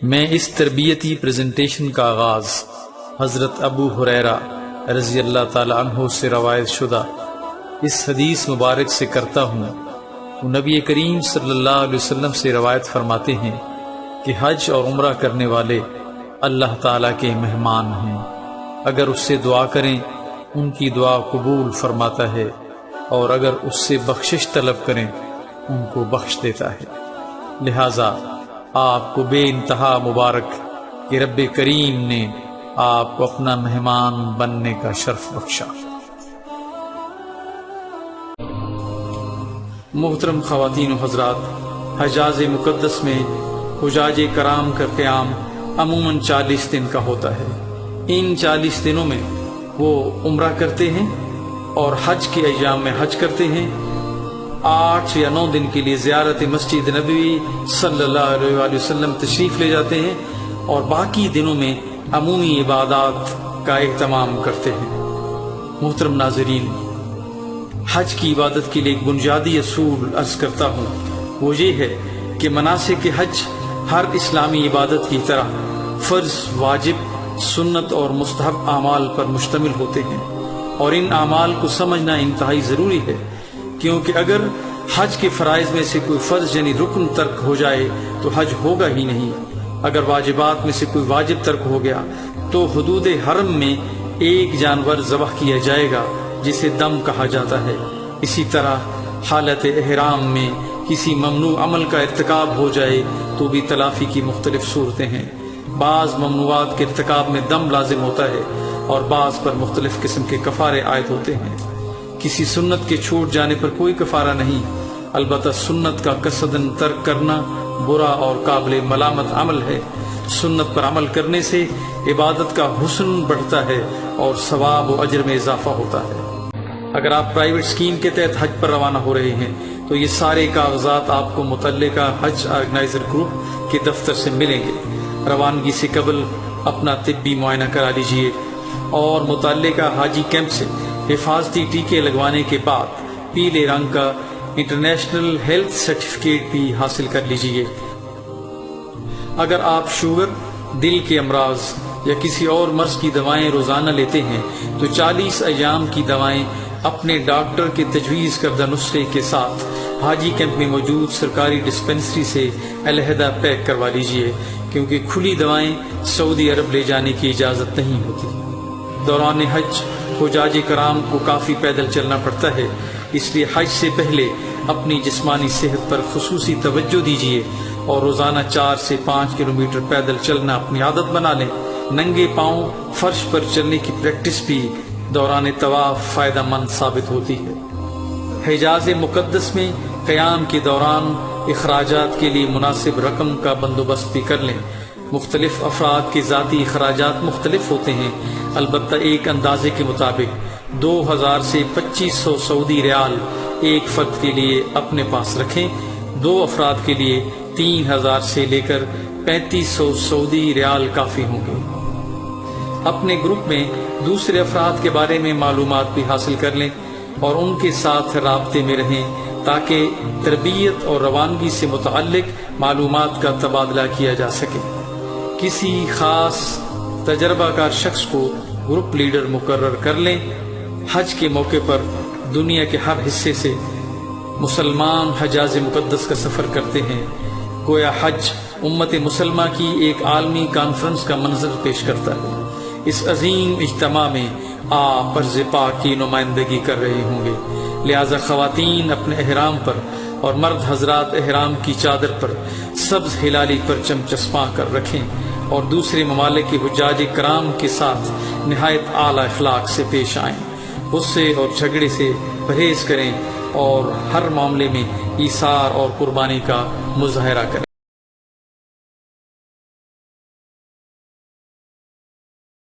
میں اس تربیتی پریزنٹیشن کا آغاز حضرت ابو ہریرہ رضی اللہ تعالی عنہ سے روایت شدہ اس حدیث مبارک سے کرتا ہوں۔ وہ نبی کریم صلی اللہ علیہ وسلم سے روایت فرماتے ہیں کہ حج اور عمرہ کرنے والے اللہ تعالیٰ کے مہمان ہیں، اگر اس سے دعا کریں ان کی دعا قبول فرماتا ہے، اور اگر اس سے بخشش طلب کریں ان کو بخش دیتا ہے۔ لہذا آپ کو بے انتہا مبارک کہ رب کریم نے آپ کو اپنا مہمان بننے کا شرف بخشا۔ محترم خواتین و حضرات، حجاز مقدس میں حجاج کرام کا قیام عموماً 40 دن کا ہوتا ہے۔ ان 40 دنوں میں وہ عمرہ کرتے ہیں اور حج کے ایام میں حج کرتے ہیں۔ 8 یا 9 دن کے لیے زیارت مسجد نبوی صلی اللہ علیہ وآلہ وسلم تشریف لے جاتے ہیں، اور باقی دنوں میں عمومی عبادات کا اہتمام کرتے ہیں۔ محترم ناظرین، حج کی عبادت کے لیے ایک بنیادی اصول عرض کرتا ہوں، وہ یہ ہے کہ مناسک حج ہر اسلامی عبادت کی طرح فرض، واجب، سنت اور مستحب اعمال پر مشتمل ہوتے ہیں، اور ان اعمال کو سمجھنا انتہائی ضروری ہے، کیونکہ اگر حج کے فرائض میں سے کوئی فرض یعنی رکن ترک ہو جائے تو حج ہوگا ہی نہیں۔ اگر واجبات میں سے کوئی واجب ترک ہو گیا تو حدود حرم میں ایک جانور ذبح کیا جائے گا جسے دم کہا جاتا ہے۔ اسی طرح حالت احرام میں کسی ممنوع عمل کا ارتکاب ہو جائے تو بھی تلافی کی مختلف صورتیں ہیں۔ بعض ممنوعات کے ارتکاب میں دم لازم ہوتا ہے، اور بعض پر مختلف قسم کے کفارے عائد ہوتے ہیں۔ کسی سنت کے چھوٹ جانے پر کوئی کفارہ نہیں، البتہ سنت کا قصداً ترک کرنا برا اور قابل ملامت عمل ہے۔ سنت پر عمل کرنے سے عبادت کا حسن بڑھتا ہے اور ثواب و اجر میں اضافہ ہوتا ہے۔ اگر آپ پرائیویٹ اسکیم کے تحت حج پر روانہ ہو رہے ہیں تو یہ سارے کاغذات آپ کو متعلقہ حج آرگنائزر گروپ کے دفتر سے ملیں گے۔ روانگی سے قبل اپنا طبی معائنہ کرا لیجئے، اور متعلقہ حاجی کیمپ سے حفاظتی ٹیکے لگوانے کے بعد پیلے رنگ کا انٹرنیشنل ہیلتھ سرٹیفکیٹ بھی حاصل کر لیجئے۔ اگر آپ شوگر، دل کے امراض یا کسی اور مرض کی دوائیں روزانہ لیتے ہیں تو 40 ایام کی دوائیں اپنے ڈاکٹر کے تجویز کردہ نسخے کے ساتھ حاجی کیمپ میں موجود سرکاری ڈسپنسری سے علیحدہ پیک کروا لیجئے، کیونکہ کھلی دوائیں سعودی عرب لے جانے کی اجازت نہیں ہوتی۔ دوران حج حجاج کرام کو کافی پیدل چلنا پڑتا ہے، اس لیے حج سے پہلے اپنی جسمانی صحت پر خصوصی توجہ دیجیے اور روزانہ 4 سے 5 کلومیٹر پیدل چلنا اپنی عادت بنا لیں۔ ننگے پاؤں فرش پر چلنے کی پریکٹس بھی دوران طواف فائدہ مند ثابت ہوتی ہے۔ حجاز مقدس میں قیام کے دوران اخراجات کے لیے مناسب رقم کا بندوبست بھی کر لیں۔ مختلف افراد کے ذاتی اخراجات مختلف ہوتے ہیں، البتہ ایک اندازے کے مطابق 2000 سے 2500 سعودی ریال ایک فرد کے لیے اپنے پاس رکھیں۔ 2 افراد کے لیے 3000 سے لے کر 3500 سعودی ریال کافی ہوں گے۔ اپنے گروپ میں دوسرے افراد کے بارے میں معلومات بھی حاصل کر لیں اور ان کے ساتھ رابطے میں رہیں تاکہ تربیت اور روانگی سے متعلق معلومات کا تبادلہ کیا جا سکے۔ کسی خاص تجربہ کار شخص کو گروپ لیڈر مقرر کر لیں۔ حج کے موقع پر دنیا کے ہر حصے سے مسلمان حجاز مقدس کا سفر کرتے ہیں، گویا حج امت مسلمہ کی ایک عالمی کانفرنس کا منظر پیش کرتا ہے۔ اس عظیم اجتماع میں آپ عرض پاک کی نمائندگی کر رہے ہوں گے، لہذا خواتین اپنے احرام پر اور مرد حضرات احرام کی چادر پر سبز ہلالی پرچم چسپاں کر رکھیں، اور دوسرے ممالک کے حجاج کرام کے ساتھ نہایت اعلیٰ اخلاق سے پیش آئیں، غصے اور جھگڑے سے پرہیز کریں اور ہر معاملے میں ایثار اور قربانی کا مظاہرہ کریں۔